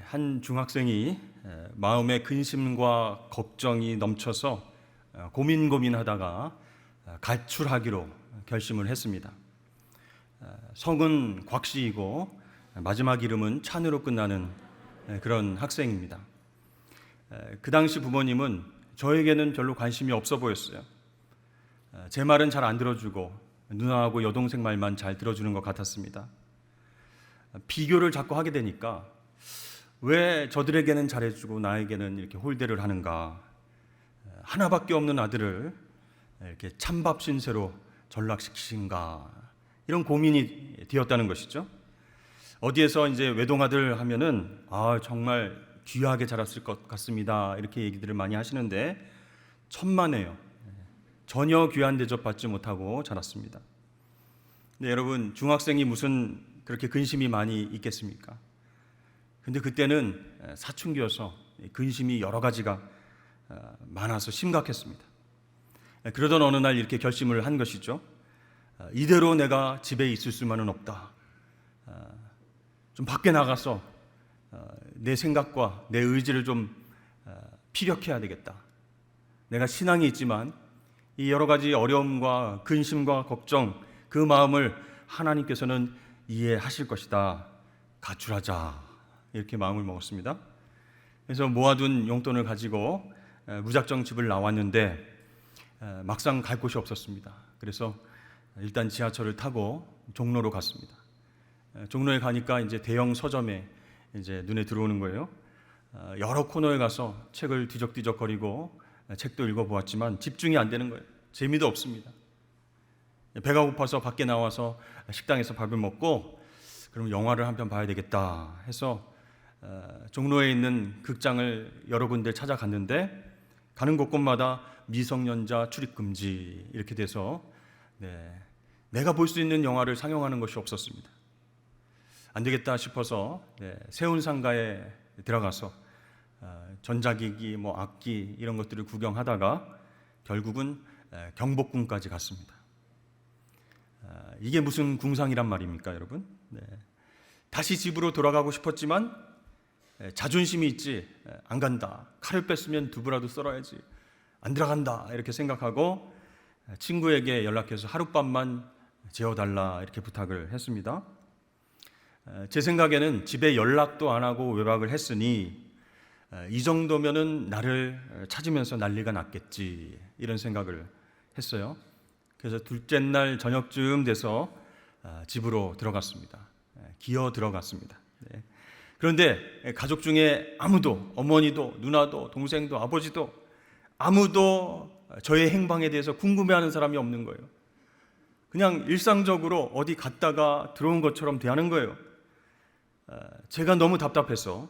한 중학생이 마음의 근심과 걱정이 넘쳐서 고민하다가 가출하기로 결심을 했습니다. 성은 곽씨이고 마지막 이름은 찬으로 끝나는 그런 학생입니다. 그 당시 부모님은 저에게는 별로 관심이 없어 보였어요. 제 말은 잘 안 들어주고 누나하고 여동생 말만 잘 들어주는 것 같았습니다. 비교를 자꾸 하게 되니까 왜 저들에게는 잘해주고 나에게는 이렇게 홀대를 하는가? 하나밖에 없는 아들을 이렇게 찬밥 신세로 전락시키신가? 이런 고민이 되었다는 것이죠. 어디에서 이제 외동아들 하면은 정말 귀하게 자랐을 것 같습니다. 이렇게 얘기들을 많이 하시는데 천만에요. 전혀 귀한 대접 받지 못하고 자랐습니다. 근데 여러분, 중학생이 무슨 그렇게 근심이 많이 있겠습니까? 근데 그때는 사춘기여서 근심이 여러 가지가 많아서 심각했습니다. 그러던 어느 날 이렇게 결심을 한 것이죠. 이대로 내가 집에 있을 수만은 없다. 좀 밖에 나가서 내 생각과 내 의지를 좀 피력해야 되겠다. 내가 신앙이 있지만 이 여러 가지 어려움과 근심과 걱정, 그 마음을 하나님께서는 이해하실 것이다. 가출하자. 이렇게 마음을 먹었습니다. 그래서 모아둔 용돈을 가지고 무작정 집을 나왔는데 막상 갈 곳이 없었습니다. 그래서 일단 지하철을 타고 종로로 갔습니다. 종로에 가니까 이제 대형 서점에 이제 눈에 들어오는 거예요. 여러 코너에 가서 책을 뒤적뒤적거리고 책도 읽어보았지만 집중이 안 되는 거예요. 재미도 없습니다. 배가 고파서 밖에 나와서 식당에서 밥을 먹고 그럼 영화를 한 편 봐야 되겠다 해서 종로에 있는 극장을 여러 군데 찾아갔는데 가는 곳곳마다 미성년자 출입 금지 이렇게 돼서 내가 볼 수 있는 영화를 상영하는 것이 없었습니다. 안 되겠다 싶어서 세운상가에 들어가서 전자기기, 악기 이런 것들을 구경하다가 결국은 경복궁까지 갔습니다. 이게 무슨 궁상이란 말입니까, 여러분? 다시 집으로 돌아가고 싶었지만 자존심이 있지 안 간다. 칼을 뺐으면 두부라도 썰어야지. 안 들어간다. 이렇게 생각하고 친구에게 연락해서 하룻밤만 재워달라 이렇게 부탁을 했습니다. 제 생각에는 집에 연락도 안 하고 외박을 했으니 이 정도면은 나를 찾으면서 난리가 났겠지 이런 생각을 했어요. 그래서 둘째 날 저녁쯤 돼서 집으로 들어갔습니다. 기어 들어갔습니다. 그런데 가족 중에 아무도, 어머니도, 누나도, 동생도, 아버지도 아무도 저의 행방에 대해서 궁금해하는 사람이 없는 거예요. 그냥 일상적으로 어디 갔다가 들어온 것처럼 대하는 거예요. 제가 너무 답답해서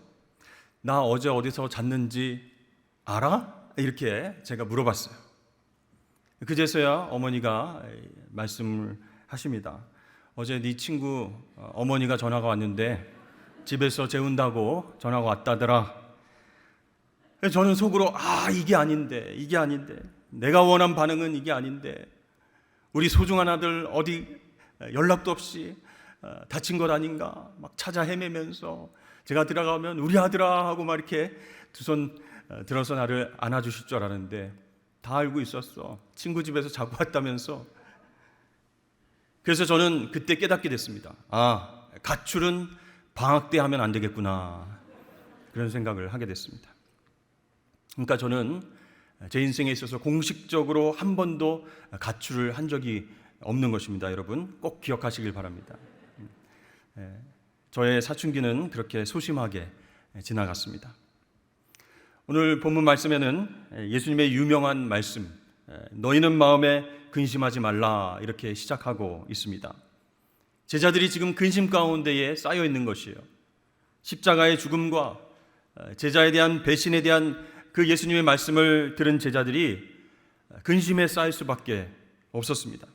나 어제 어디서 잤는지 알아? 이렇게 제가 물어봤어요. 그제서야 어머니가 말씀을 하십니다. 어제 네 친구 어머니가 전화가 왔는데 집에서 재운다고 전화가 왔다더라. 저는 속으로 이게 아닌데 내가 원한 반응은 이게 아닌데 우리 소중한 아들 어디 연락도 없이 다친 것 아닌가 막 찾아 헤매면서 제가 들어가면 우리 아들아 하고 막 이렇게 두 손 들어서 나를 안아주실 줄 알았는데 다 알고 있었어. 친구 집에서 자고 왔다면서. 그래서 저는 그때 깨닫게 됐습니다. 가출은 방학 때 하면 안 되겠구나. 그런 생각을 하게 됐습니다. 그러니까 저는 제 인생에 있어서 공식적으로 한 번도 가출을 한 적이 없는 것입니다. 여러분 꼭 기억하시길 바랍니다. 저의 사춘기는 그렇게 소심하게 지나갔습니다. 오늘 본문 말씀에는 예수님의 유명한 말씀, 너희는 마음에 근심하지 말라 이렇게 시작하고 있습니다. 제자들이 지금 근심 가운데에 쌓여 있는 것이에요. 십자가의 죽음과 제자에 대한 배신에 대한 그 예수님의 말씀을 들은 제자들이 근심에 쌓일 수밖에 없었습니다.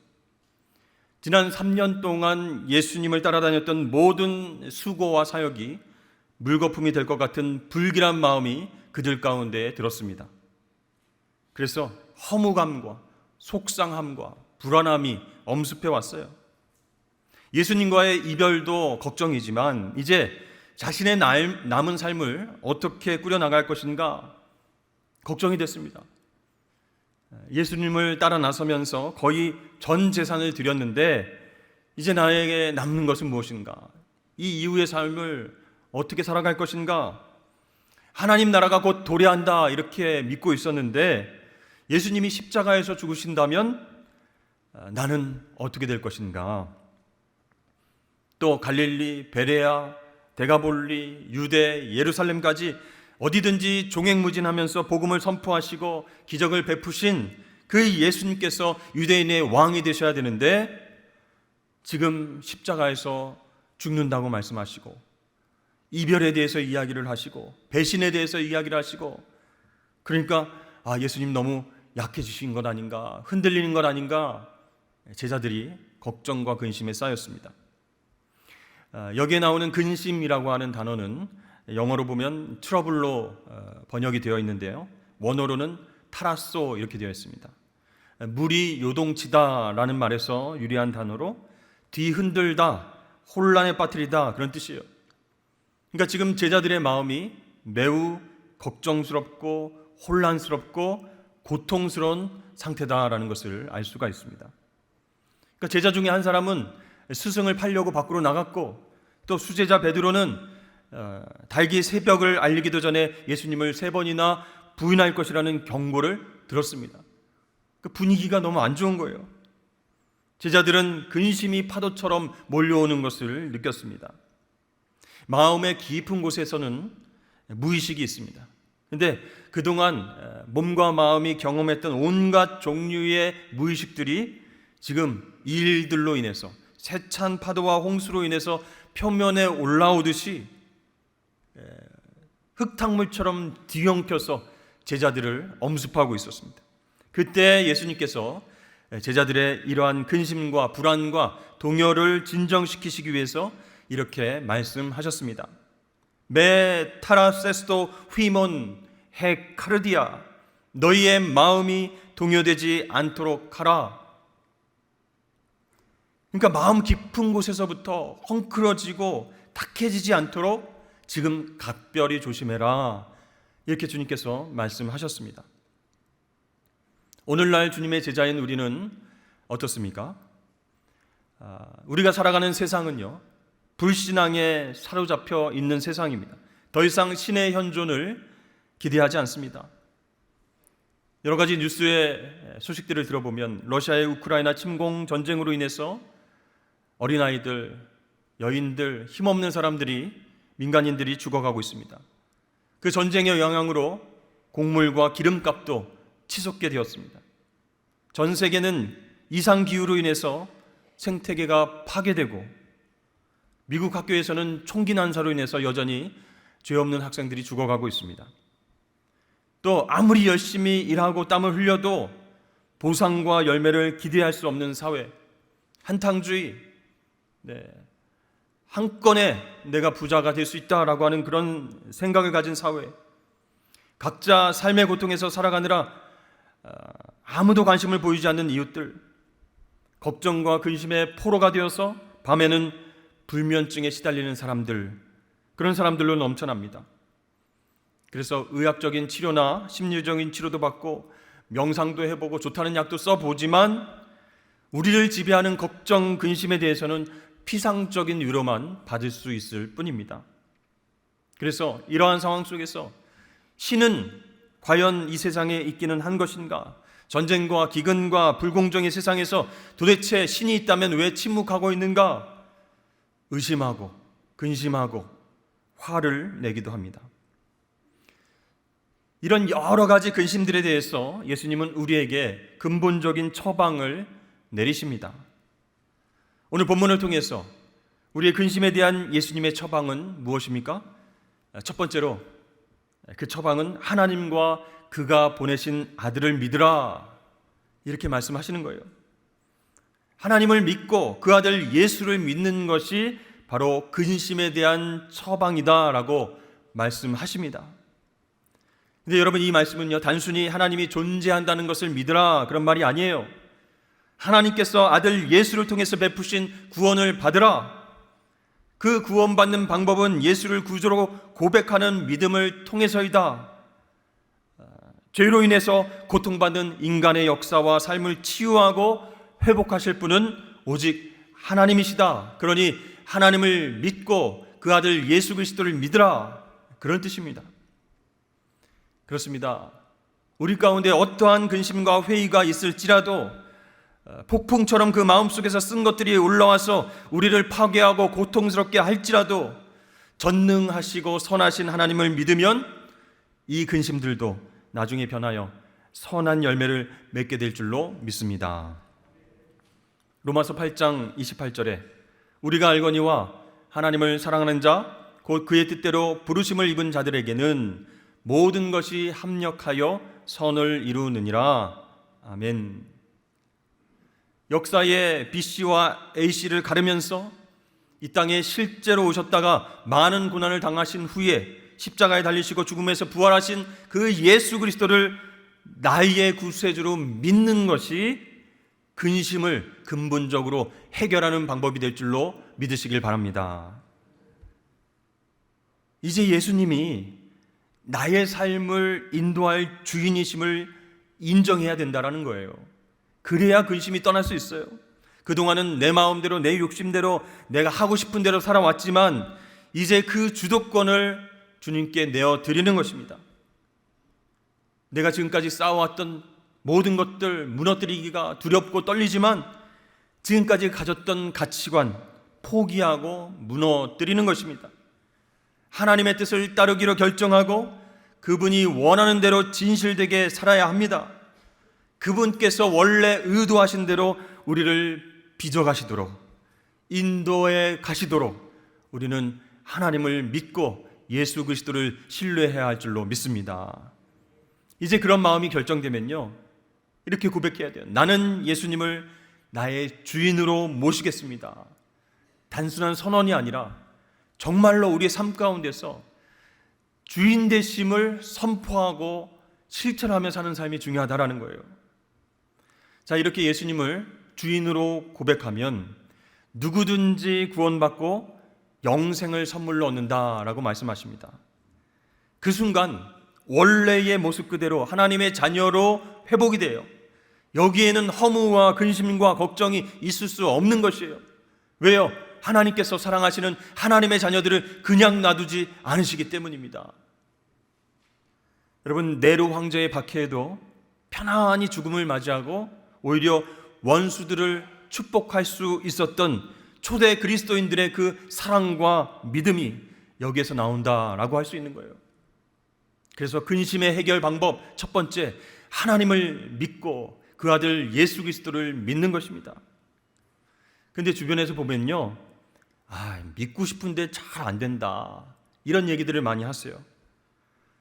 지난 3년 동안 예수님을 따라다녔던 모든 수고와 사역이 물거품이 될 것 같은 불길한 마음이 그들 가운데 들었습니다. 그래서 허무감과 속상함과 불안함이 엄습해 왔어요. 예수님과의 이별도 걱정이지만 이제 자신의 남은 삶을 어떻게 꾸려나갈 것인가 걱정이 됐습니다. 예수님을 따라 나서면서 거의 전 재산을 드렸는데 이제 나에게 남는 것은 무엇인가? 이 이후의 삶을 어떻게 살아갈 것인가? 하나님 나라가 곧 도래한다 이렇게 믿고 있었는데 예수님이 십자가에서 죽으신다면 나는 어떻게 될 것인가? 또 갈릴리, 베레아, 데가볼리, 유대, 예루살렘까지 어디든지 종횡무진하면서 복음을 선포하시고 기적을 베푸신 그 예수님께서 유대인의 왕이 되셔야 되는데 지금 십자가에서 죽는다고 말씀하시고 이별에 대해서 이야기를 하시고 배신에 대해서 이야기를 하시고 그러니까 예수님 너무 약해지신 것 아닌가, 흔들리는 것 아닌가 제자들이 걱정과 근심에 쌓였습니다. 여기에 나오는 근심이라고 하는 단어는 영어로 보면 트러블로 번역이 되어 있는데요, 원어로는 타라소 이렇게 되어 있습니다. 물이 요동치다라는 말에서 유래한 단어로 뒤흔들다, 혼란에 빠뜨리다 그런 뜻이에요. 그러니까 지금 제자들의 마음이 매우 걱정스럽고 혼란스럽고 고통스러운 상태다라는 것을 알 수가 있습니다. 그러니까 제자 중에 한 사람은 스승을 팔려고 밖으로 나갔고 또 수제자 베드로는 달기 새벽을 알리기도 전에 예수님을 3번이나 부인할 것이라는 경고를 들었습니다. 그 분위기가 너무 안 좋은 거예요. 제자들은 근심이 파도처럼 몰려오는 것을 느꼈습니다. 마음의 깊은 곳에서는 무의식이 있습니다. 그런데 그동안 몸과 마음이 경험했던 온갖 종류의 무의식들이 지금 이 일들로 인해서 세찬 파도와 홍수로 인해서 표면에 올라오듯이 흙탕물처럼 뒤엉켜서 제자들을 엄습하고 있었습니다. 그때 예수님께서 제자들의 이러한 근심과 불안과 동요를 진정시키시기 위해서 이렇게 말씀하셨습니다. 메 타라세스토 휘몬 헤 카르디아, 너희의 마음이 동요되지 않도록 하라. 그러니까 마음 깊은 곳에서부터 헝클어지고 탁해지지 않도록 지금 각별히 조심해라, 이렇게 주님께서 말씀하셨습니다. 오늘날 주님의 제자인 우리는 어떻습니까? 우리가 살아가는 세상은요, 불신앙에 사로잡혀 있는 세상입니다. 더 이상 신의 현존을 기대하지 않습니다. 여러 가지 뉴스의 소식들을 들어보면 러시아의 우크라이나 침공 전쟁으로 인해서 어린아이들, 여인들, 힘없는 사람들이, 민간인들이 죽어가고 있습니다. 그 전쟁의 영향으로 곡물과 기름값도 치솟게 되었습니다. 전 세계는 이상기후로 인해서 생태계가 파괴되고 미국 학교에서는 총기 난사로 인해서 여전히 죄 없는 학생들이 죽어가고 있습니다. 또 아무리 열심히 일하고 땀을 흘려도 보상과 열매를 기대할 수 없는 사회, 한탕주의, 한 건에 내가 부자가 될 수 있다라고 하는 그런 생각을 가진 사회, 각자 삶의 고통에서 살아가느라 아무도 관심을 보이지 않는 이웃들, 걱정과 근심의 포로가 되어서 밤에는 불면증에 시달리는 사람들, 그런 사람들로 넘쳐납니다. 그래서 의학적인 치료나 심리적인 치료도 받고 명상도 해보고 좋다는 약도 써보지만 우리를 지배하는 걱정, 근심에 대해서는 피상적인 위로만 받을 수 있을 뿐입니다. 그래서 이러한 상황 속에서 신은 과연 이 세상에 있기는 한 것인가? 전쟁과 기근과 불공정의 세상에서 도대체 신이 있다면 왜 침묵하고 있는가? 의심하고 근심하고 화를 내기도 합니다. 이런 여러 가지 근심들에 대해서 예수님은 우리에게 근본적인 처방을 내리십니다. 오늘 본문을 통해서 우리의 근심에 대한 예수님의 처방은 무엇입니까? 첫 번째로 그 처방은 하나님과 그가 보내신 아들을 믿으라, 이렇게 말씀하시는 거예요. 하나님을 믿고 그 아들 예수를 믿는 것이 바로 근심에 대한 처방이다라고 말씀하십니다. 근데 여러분, 이 말씀은요, 단순히 하나님이 존재한다는 것을 믿으라 그런 말이 아니에요. 하나님께서 아들 예수를 통해서 베푸신 구원을 받으라, 그 구원받는 방법은 예수를 구주로 고백하는 믿음을 통해서이다. 죄로 인해서 고통받는 인간의 역사와 삶을 치유하고 회복하실 분은 오직 하나님이시다. 그러니 하나님을 믿고 그 아들 예수 그리스도를 믿으라. 그런 뜻입니다. 그렇습니다. 우리 가운데 어떠한 근심과 회의가 있을지라도 폭풍처럼 그 마음속에서 쓴 것들이 올라와서 우리를 파괴하고 고통스럽게 할지라도 전능하시고 선하신 하나님을 믿으면 이 근심들도 나중에 변하여 선한 열매를 맺게 될 줄로 믿습니다. 로마서 8장 28절에 우리가 알거니와 하나님을 사랑하는 자 곧 그의 뜻대로 부르심을 입은 자들에게는 모든 것이 합력하여 선을 이루느니라. 아멘. 역사의 BC와 AC를 가르면서 이 땅에 실제로 오셨다가 많은 고난을 당하신 후에 십자가에 달리시고 죽음에서 부활하신 그 예수 그리스도를 나의 구세주로 믿는 것이 근심을 근본적으로 해결하는 방법이 될 줄로 믿으시길 바랍니다. 이제 예수님이 나의 삶을 인도할 주인이심을 인정해야 된다는 거예요. 그래야 근심이 떠날 수 있어요. 그동안은 내 마음대로 내 욕심대로 내가 하고 싶은 대로 살아왔지만 이제 그 주도권을 주님께 내어드리는 것입니다. 내가 지금까지 쌓아왔던 모든 것들 무너뜨리기가 두렵고 떨리지만 지금까지 가졌던 가치관 포기하고 무너뜨리는 것입니다. 하나님의 뜻을 따르기로 결정하고 그분이 원하는 대로 진실되게 살아야 합니다. 그분께서 원래 의도하신 대로 우리를 빚어가시도록 인도해 가시도록 우리는 하나님을 믿고 예수 그리스도를 신뢰해야 할 줄로 믿습니다. 이제 그런 마음이 결정되면요, 이렇게 고백해야 돼요. 나는 예수님을 나의 주인으로 모시겠습니다. 단순한 선언이 아니라 정말로 우리의 삶 가운데서 주인 되심을 선포하고 실천하며 사는 삶이 중요하다라는 거예요. 자, 이렇게 예수님을 주인으로 고백하면 누구든지 구원받고 영생을 선물로 얻는다라고 말씀하십니다. 그 순간 원래의 모습 그대로 하나님의 자녀로 회복이 돼요. 여기에는 허무와 근심과 걱정이 있을 수 없는 것이에요. 왜요? 하나님께서 사랑하시는 하나님의 자녀들을 그냥 놔두지 않으시기 때문입니다. 여러분, 네로 황제의 박해에도 편안히 죽음을 맞이하고 오히려 원수들을 축복할 수 있었던 초대 그리스도인들의 그 사랑과 믿음이 여기에서 나온다라고 할 수 있는 거예요. 그래서 근심의 해결 방법 첫 번째, 하나님을 믿고 그 아들 예수 그리스도를 믿는 것입니다. 근데 주변에서 보면요, 믿고 싶은데 잘 안 된다, 이런 얘기들을 많이 하세요.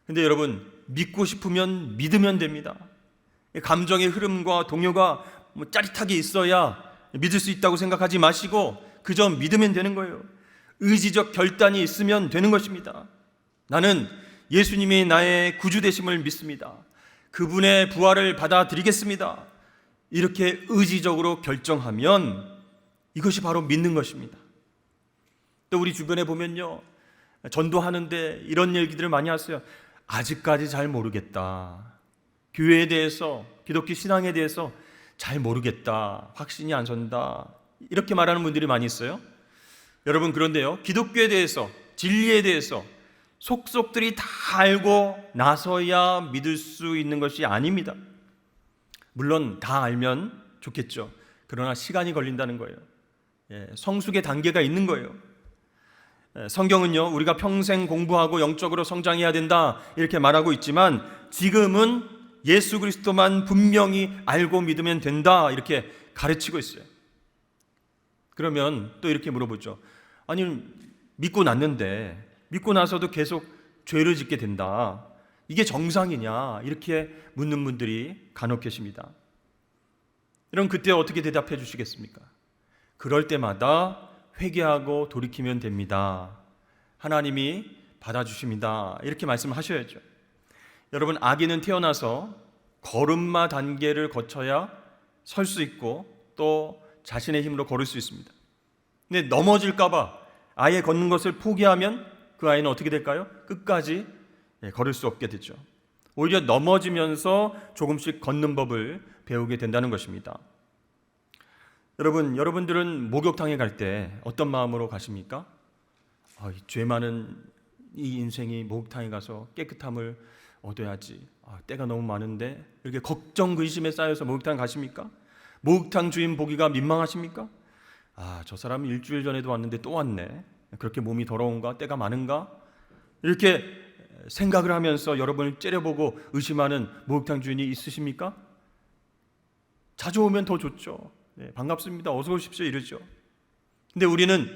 근데 여러분, 믿고 싶으면 믿으면 됩니다. 감정의 흐름과 동요가 짜릿하게 있어야 믿을 수 있다고 생각하지 마시고 그저 믿으면 되는 거예요. 의지적 결단이 있으면 되는 것입니다. 나는 예수님이 나의 구주 되심을 믿습니다. 그분의 부활을 받아들이겠습니다. 이렇게 의지적으로 결정하면 이것이 바로 믿는 것입니다. 또 우리 주변에 보면요, 전도하는데 이런 얘기들을 많이 하세요. 아직까지 잘 모르겠다. 교회에 대해서, 기독교 신앙에 대해서 잘 모르겠다. 확신이 안 선다. 이렇게 말하는 분들이 많이 있어요. 여러분, 그런데요, 기독교에 대해서, 진리에 대해서 속속들이 다 알고 나서야 믿을 수 있는 것이 아닙니다. 물론 다 알면 좋겠죠. 그러나 시간이 걸린다는 거예요. 성숙의 단계가 있는 거예요. 성경은요, 우리가 평생 공부하고 영적으로 성장해야 된다 이렇게 말하고 있지만 지금은 예수 그리스도만 분명히 알고 믿으면 된다 이렇게 가르치고 있어요. 그러면 또 이렇게 물어보죠. 아니, 믿고 났는데 믿고 나서도 계속 죄를 짓게 된다, 이게 정상이냐 이렇게 묻는 분들이 간혹 계십니다. 그럼 그때 어떻게 대답해 주시겠습니까? 그럴 때마다 회개하고 돌이키면 됩니다. 하나님이 받아주십니다. 이렇게 말씀하셔야죠. 여러분, 아기는 태어나서 걸음마 단계를 거쳐야 설 수 있고 또 자신의 힘으로 걸을 수 있습니다. 근데 넘어질까 봐 아예 걷는 것을 포기하면 그 아이는 어떻게 될까요? 끝까지 걸을 수 없게 되죠. 오히려 넘어지면서 조금씩 걷는 법을 배우게 된다는 것입니다. 여러분들은 목욕탕에 갈 때 어떤 마음으로 가십니까? 죄 많은 이 인생이 목욕탕에 가서 깨끗함을 얻어야지. 때가 너무 많은데 이렇게 걱정 근심에 쌓여서 목욕탕 가십니까? 목욕탕 주인 보기가 민망하십니까? 저 사람 일주일 전에도 왔는데 또 왔네. 그렇게 몸이 더러운가? 때가 많은가? 이렇게 생각을 하면서 여러분을 째려보고 의심하는 목욕탕 주인이 있으십니까? 자주 오면 더 좋죠. 반갑습니다. 어서 오십시오 이러죠. 근데 우리는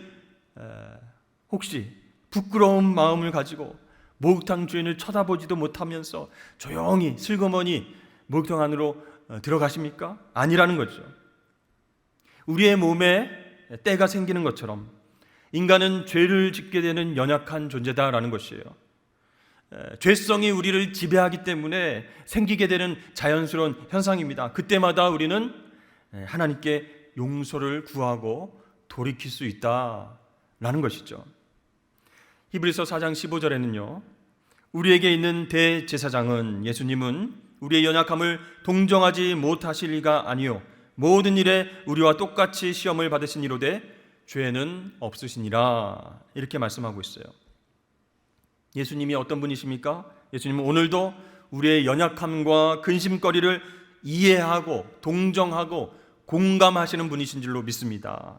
혹시 부끄러운 마음을 가지고 목욕탕 주인을 쳐다보지도 못하면서 조용히 슬그머니 목욕탕 안으로 들어가십니까? 아니라는 거죠. 우리의 몸에 때가 생기는 것처럼 인간은 죄를 짓게 되는 연약한 존재다라는 것이에요. 죄성이 우리를 지배하기 때문에 생기게 되는 자연스러운 현상입니다. 그때마다 우리는 하나님께 용서를 구하고 돌이킬 수 있다라는 것이죠. 히브리서 4장 15절에는요. 우리에게 있는 대제사장은 예수님은 우리의 연약함을 동정하지 못하실 리가 아니요 모든 일에 우리와 똑같이 시험을 받으신 이로되 죄는 없으시니라 이렇게 말씀하고 있어요. 예수님이 어떤 분이십니까? 예수님은 오늘도 우리의 연약함과 근심거리를 이해하고 동정하고 공감하시는 분이신 줄로 믿습니다.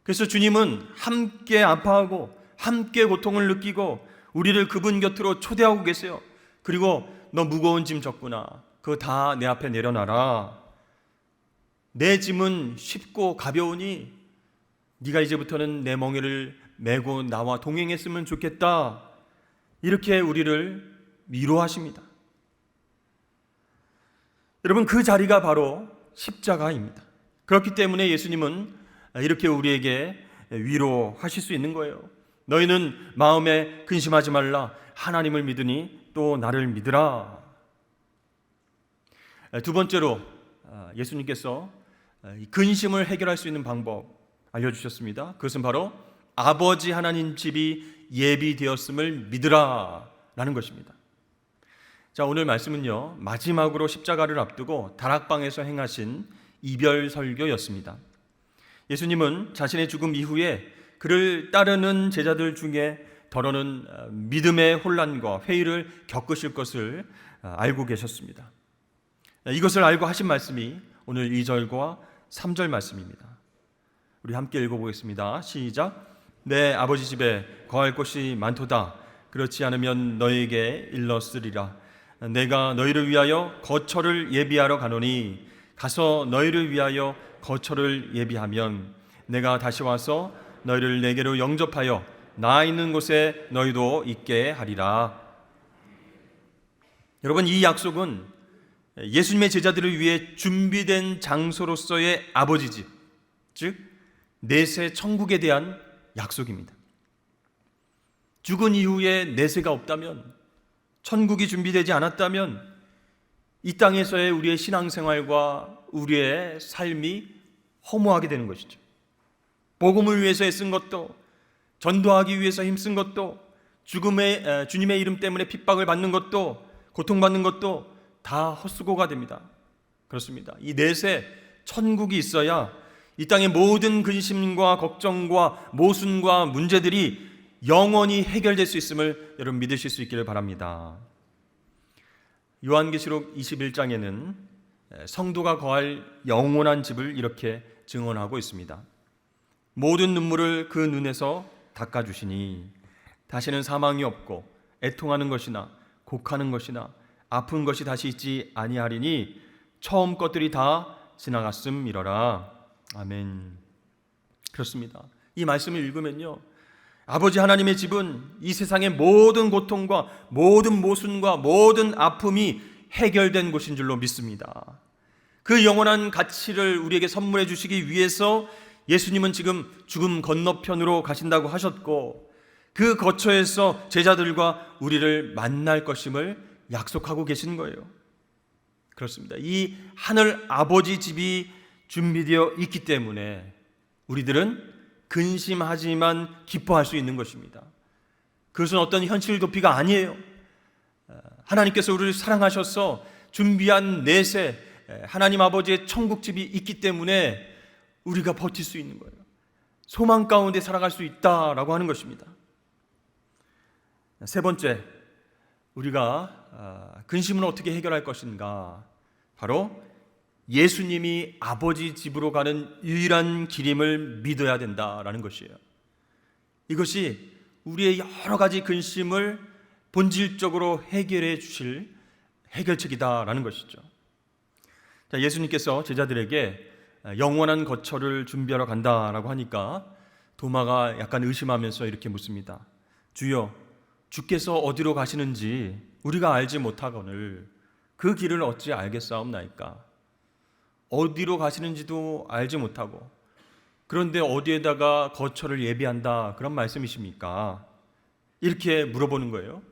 그래서 주님은 함께 아파하고 함께 고통을 느끼고 우리를 그분 곁으로 초대하고 계세요. 그리고 너 무거운 짐 졌구나. 그거 다 내 앞에 내려놔라. 내 짐은 쉽고 가벼우니 네가 이제부터는 내 멍에를 메고 나와 동행했으면 좋겠다. 이렇게 우리를 위로하십니다. 여러분, 그 자리가 바로 십자가입니다. 그렇기 때문에 예수님은 이렇게 우리에게 위로하실 수 있는 거예요. 너희는 마음에 근심하지 말라. 하나님을 믿으니 또 나를 믿으라. 두 번째로 예수님께서 근심을 해결할 수 있는 방법 알려주셨습니다. 그것은 바로 아버지 하나님 집이 예비되었음을 믿으라 라는 것입니다. 자, 오늘 말씀은요, 마지막으로 십자가를 앞두고 다락방에서 행하신 이별 설교였습니다. 예수님은 자신의 죽음 이후에 그를 따르는 제자들 중에 더러는 믿음의 혼란과 회의를 겪으실 것을 알고 계셨습니다. 이것을 알고 하신 말씀이 오늘 2절과 3절 말씀입니다. 우리 함께 읽어보겠습니다. 시작. 내 아버지 집에 거할 곳이 많도다. 그렇지 않으면 너에게 일렀으리라. 내가 너희를 위하여 거처를 예비하러 가노니 가서 너희를 위하여 거처를 예비하면 내가 다시 와서 너희를 내게로 영접하여 나 있는 곳에 너희도 있게 하리라. 여러분, 이 약속은 예수님의 제자들을 위해 준비된 장소로서의 아버지 집, 즉 내세 천국에 대한 약속입니다. 죽은 이후에 내세가 없다면, 천국이 준비되지 않았다면 이 땅에서의 우리의 신앙생활과 우리의 삶이 허무하게 되는 것이죠. 복음을 위해서 애쓴 것도, 전도하기 위해서 힘쓴 것도, 주님의 이름 때문에 핍박을 받는 것도, 고통받는 것도 다 헛수고가 됩니다. 그렇습니다. 이 내세 천국이 있어야 이 땅의 모든 근심과 걱정과 모순과 문제들이 영원히 해결될 수 있음을 여러분 믿으실 수 있기를 바랍니다. 요한계시록 21장에는 성도가 거할 영원한 집을 이렇게 증언하고 있습니다. 모든 눈물을 그 눈에서 닦아주시니 다시는 사망이 없고 애통하는 것이나 곡하는 것이나 아픈 것이 다시 있지 아니하리니 처음 것들이 다 지나갔음이러라. 아멘. 그렇습니다. 이 말씀을 읽으면요, 아버지 하나님의 집은 이 세상의 모든 고통과 모든 모순과 모든 아픔이 해결된 곳인 줄로 믿습니다. 그 영원한 가치를 우리에게 선물해 주시기 위해서 예수님은 지금 죽음 건너편으로 가신다고 하셨고, 그 거처에서 제자들과 우리를 만날 것임을 약속하고 계신 거예요. 그렇습니다. 이 하늘 아버지 집이 준비되어 있기 때문에 우리들은 근심하지만 기뻐할 수 있는 것입니다. 그것은 어떤 현실 도피가 아니에요. 하나님께서 우리를 사랑하셔서 준비한 내세 하나님 아버지의 천국집이 있기 때문에 우리가 버틸 수 있는 거예요. 소망 가운데 살아갈 수 있다라고 하는 것입니다. 세 번째, 우리가 근심을 어떻게 해결할 것인가? 바로 예수님이 아버지 집으로 가는 유일한 길임을 믿어야 된다라는 것이에요. 이것이 우리의 여러 가지 근심을 본질적으로 해결해 주실 해결책이다라는 것이죠. 자, 예수님께서 제자들에게 영원한 거처를 준비하러 간다라고 하니까 도마가 약간 의심하면서 이렇게 묻습니다. 주여, 주께서 어디로 가시는지 우리가 알지 못하거늘 그 길을 어찌 알겠사옵나이까? 어디로 가시는지도 알지 못하고 그런데 어디에다가 거처를 예비한다 그런 말씀이십니까? 이렇게 물어보는 거예요.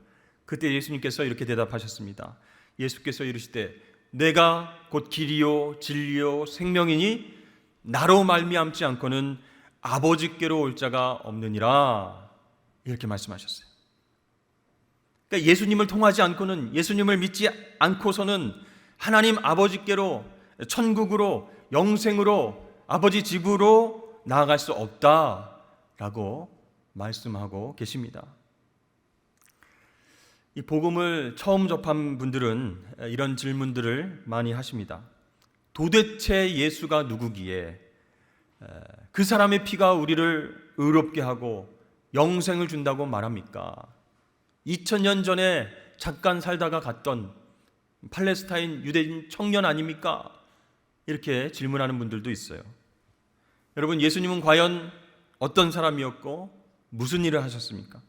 그때 예수님께서 이렇게 대답하셨습니다. 예수께서 이르시되 내가 곧 길이요 진리요 생명이니 나로 말미암지 않고는 아버지께로 올 자가 없느니라 이렇게 말씀하셨어요. 그러니까 예수님을 통하지 않고는, 예수님을 믿지 않고서는 하나님 아버지께로, 천국으로, 영생으로, 아버지 집으로 나아갈 수 없다라고 말씀하고 계십니다. 이 복음을 처음 접한 분들은 이런 질문들을 많이 하십니다. 도대체 예수가 누구기에 그 사람의 피가 우리를 의롭게 하고 영생을 준다고 말합니까? 2000년 전에 잠깐 살다가 갔던 팔레스타인 유대인 청년 아닙니까? 이렇게 질문하는 분들도 있어요. 여러분, 예수님은 과연 어떤 사람이었고 무슨 일을 하셨습니까?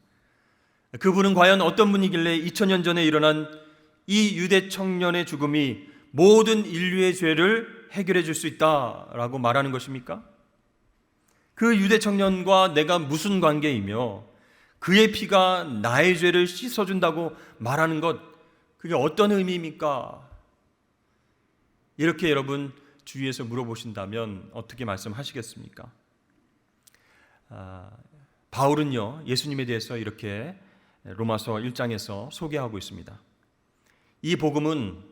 그분은 과연 어떤 분이길래 2000년 전에 일어난 이 유대 청년의 죽음이 모든 인류의 죄를 해결해 줄 수 있다라고 말하는 것입니까? 그 유대 청년과 내가 무슨 관계이며 그의 피가 나의 죄를 씻어준다고 말하는 것, 그게 어떤 의미입니까? 이렇게 여러분 주위에서 물어보신다면 어떻게 말씀하시겠습니까? 바울은요, 예수님에 대해서 이렇게 로마서 1장에서 소개하고 있습니다. 이 복음은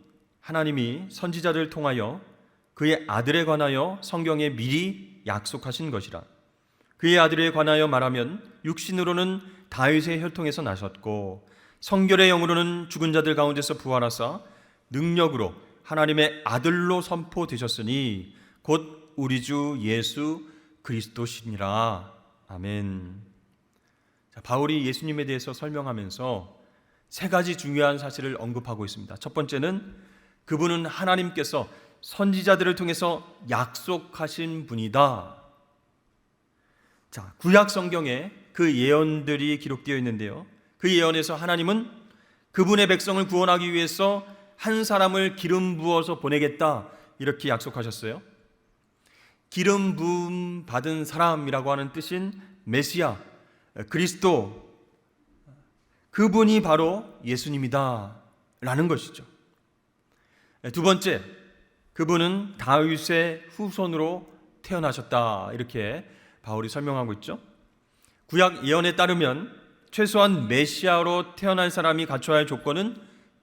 하나님이 선지자를 통하여 그의 아들에 관하여 성경에 미리 약속하신 것이라. 그의 아들에 관하여 말하면 육신으로는 다윗의 혈통에서 나셨고 성결의 영으로는 죽은 자들 가운데서 부활하사 능력으로 하나님의 아들로 선포되셨으니 곧 우리 주 예수 그리스도시니라. 아멘. 자, 바울이 예수님에 대해서 설명하면서 세 가지 중요한 사실을 언급하고 있습니다. 첫 번째는 그분은 하나님께서 선지자들을 통해서 약속하신 분이다. 자, 구약 성경에 그 예언들이 기록되어 있는데요. 그 예언에서 하나님은 그분의 백성을 구원하기 위해서 한 사람을 기름 부어서 보내겠다 이렇게 약속하셨어요. 기름 부음 받은 사람이라고 하는 뜻인 메시아, 그리스도, 그분이 바로 예수님이다 라는 것이죠. 두 번째, 그분은 다윗의 후손으로 태어나셨다 이렇게 바울이 설명하고 있죠. 구약 예언에 따르면 최소한 메시아로 태어날 사람이 갖춰야 할 조건은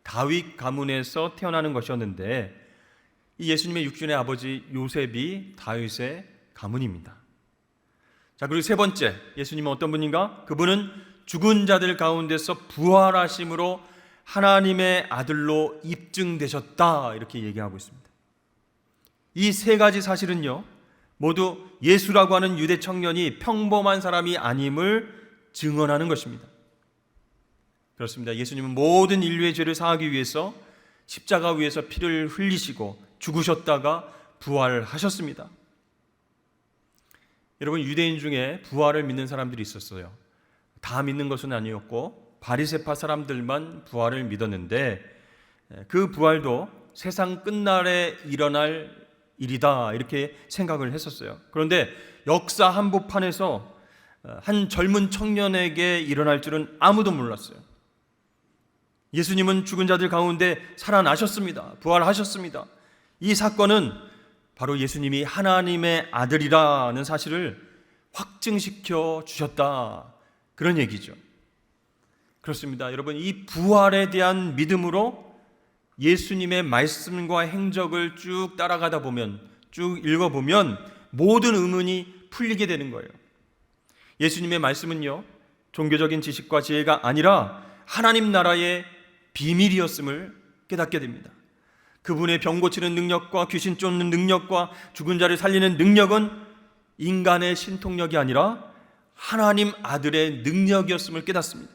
다윗 가문에서 태어나는 것이었는데 이 예수님의 육신의 아버지 요셉이 다윗의 가문입니다. 자, 그리고 세 번째, 예수님은 어떤 분인가? 그분은 죽은 자들 가운데서 부활하심으로 하나님의 아들로 입증되셨다 이렇게 얘기하고 있습니다. 이 세 가지 사실은요, 모두 예수라고 하는 유대 청년이 평범한 사람이 아님을 증언하는 것입니다. 그렇습니다. 예수님은 모든 인류의 죄를 사하기 위해서 십자가 위에서 피를 흘리시고 죽으셨다가 부활하셨습니다. 여러분, 유대인 중에 부활을 믿는 사람들이 있었어요. 다 믿는 것은 아니었고 바리새파 사람들만 부활을 믿었는데 그 부활도 세상 끝날에 일어날 일이다 이렇게 생각을 했었어요. 그런데 역사 한복판에서 한 젊은 청년에게 일어날 줄은 아무도 몰랐어요. 예수님은 죽은 자들 가운데 살아나셨습니다. 부활하셨습니다. 이 사건은 바로 예수님이 하나님의 아들이라는 사실을 확증시켜 주셨다. 그런 얘기죠. 그렇습니다. 여러분, 이 부활에 대한 믿음으로 예수님의 말씀과 행적을 쭉 따라가다 보면, 쭉 읽어보면 모든 의문이 풀리게 되는 거예요. 예수님의 말씀은요, 종교적인 지식과 지혜가 아니라 하나님 나라의 비밀이었음을 깨닫게 됩니다. 그분의 병 고치는 능력과 귀신 쫓는 능력과 죽은 자를 살리는 능력은 인간의 신통력이 아니라 하나님 아들의 능력이었음을 깨닫습니다.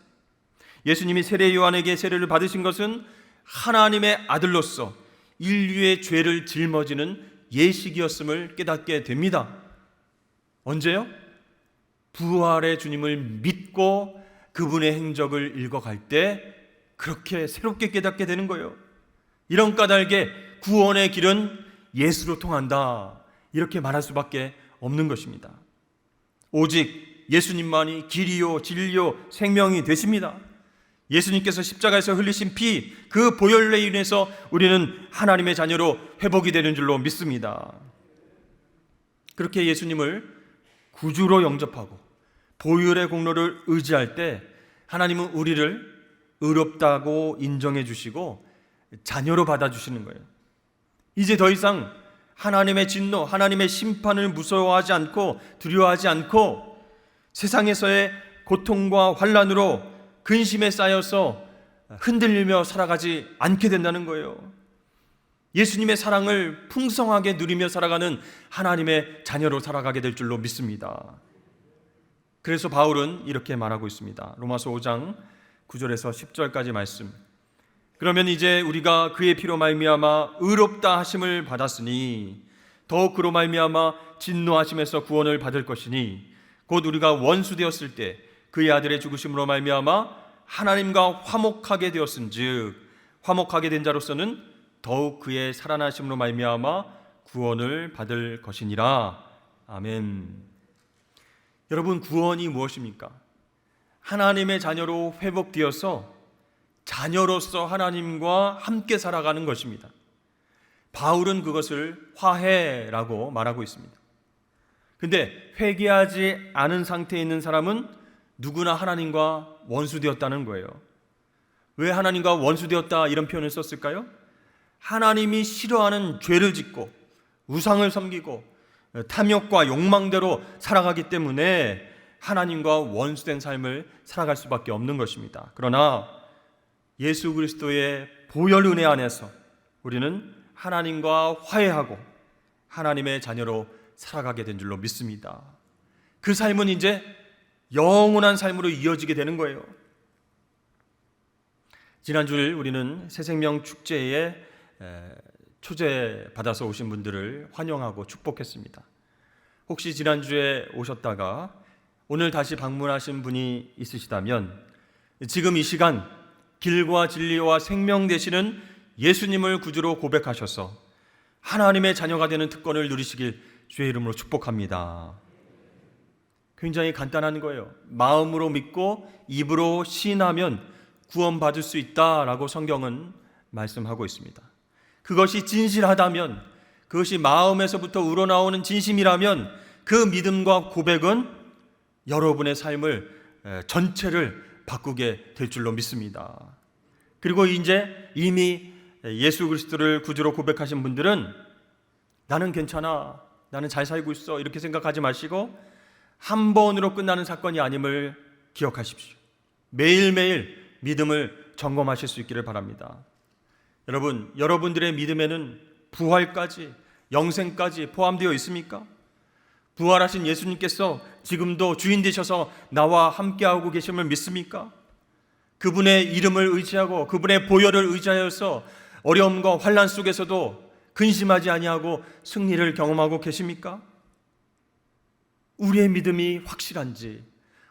예수님이 세례 요한에게 세례를 받으신 것은 하나님의 아들로서 인류의 죄를 짊어지는 예식이었음을 깨닫게 됩니다. 언제요? 부활의 주님을 믿고 그분의 행적을 읽어갈 때 그렇게 새롭게 깨닫게 되는 거예요. 이런 까닭에 구원의 길은 예수로 통한다, 이렇게 말할 수밖에 없는 것입니다. 오직 예수님만이 길이요 진리요 생명이 되십니다. 예수님께서 십자가에서 흘리신 피, 그 보혈로 인해서 우리는 하나님의 자녀로 회복이 되는 줄로 믿습니다. 그렇게 예수님을 구주로 영접하고 보혈의 공로를 의지할 때 하나님은 우리를 의롭다고 인정해 주시고 자녀로 받아주시는 거예요. 이제 더 이상 하나님의 진노, 하나님의 심판을 무서워하지 않고 두려워하지 않고 세상에서의 고통과 환난으로 근심에 쌓여서 흔들리며 살아가지 않게 된다는 거예요. 예수님의 사랑을 풍성하게 누리며 살아가는 하나님의 자녀로 살아가게 될 줄로 믿습니다. 그래서 바울은 이렇게 말하고 있습니다. 로마서 5장 9절에서 10절까지 말씀. 그러면 이제 우리가 그의 피로 말미암아 의롭다 하심을 받았으니 더욱 그로 말미암아 진노하심에서 구원을 받을 것이니 곧 우리가 원수 되었을 때 그의 아들의 죽으심으로 말미암아 하나님과 화목하게 되었은즉 화목하게 된 자로서는 더욱 그의 살아나심으로 말미암아 구원을 받을 것이니라. 아멘. 여러분, 구원이 무엇입니까? 하나님의 자녀로 회복되어서 자녀로서 하나님과 함께 살아가는 것입니다. 바울은 그것을 화해라고 말하고 있습니다. 근데 회개하지 않은 상태에 있는 사람은 누구나 하나님과 원수되었다는 거예요. 왜 하나님과 원수되었다 이런 표현을 썼을까요? 하나님이 싫어하는 죄를 짓고 우상을 섬기고 탐욕과 욕망대로 살아가기 때문에 하나님과 원수된 삶을 살아갈 수밖에 없는 것입니다. 그러나 예수 그리스도의 보혈 은혜 안에서 우리는 하나님과 화해하고 하나님의 자녀로 살아가게 된 줄로 믿습니다. 그 삶은 이제 영원한 삶으로 이어지게 되는 거예요. 지난주일 우리는 새생명 축제에 초대 받아서 오신 분들을 환영하고 축복했습니다. 혹시 지난주에 오셨다가 오늘 다시 방문하신 분이 있으시다면 지금 이 시간 길과 진리와 생명 되시는 예수님을 구주로 고백하셔서 하나님의 자녀가 되는 특권을 누리시길 주의 이름으로 축복합니다. 굉장히 간단한 거예요. 마음으로 믿고 입으로 시인하면 구원받을 수 있다라고 성경은 말씀하고 있습니다. 그것이 진실하다면, 그것이 마음에서부터 우러나오는 진심이라면 그 믿음과 고백은 여러분의 삶을 전체를 바꾸게 될 줄로 믿습니다. 그리고 이제 이미 예수 그리스도를 구주로 고백하신 분들은 나는 괜찮아, 나는 잘 살고 있어 이렇게 생각하지 마시고 한 번으로 끝나는 사건이 아님을 기억하십시오. 매일매일 믿음을 점검하실 수 있기를 바랍니다. 여러분, 여러분들의 믿음에는 부활까지, 영생까지 포함되어 있습니까? 부활하신 예수님께서 지금도 주인 되셔서 나와 함께하고 계심을 믿습니까? 그분의 이름을 의지하고 그분의 보혈을 의지하여서 어려움과 환난 속에서도 근심하지 아니하고 승리를 경험하고 계십니까? 우리의 믿음이 확실한지,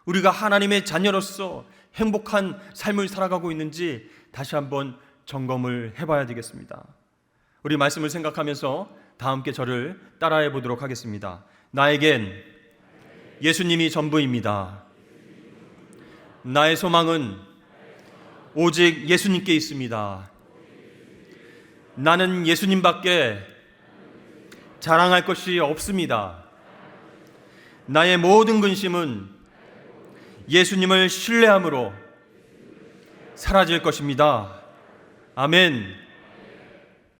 우리가 하나님의 자녀로서 행복한 삶을 살아가고 있는지 다시 한번 점검을 해봐야 되겠습니다. 우리 말씀을 생각하면서 다 함께 저를 따라해 보도록 하겠습니다. 나에겐 예수님이 전부입니다. 나의 소망은 오직 예수님께 있습니다. 나는 예수님밖에 자랑할 것이 없습니다. 나의 모든 근심은 예수님을 신뢰함으로 사라질 것입니다. 아멘.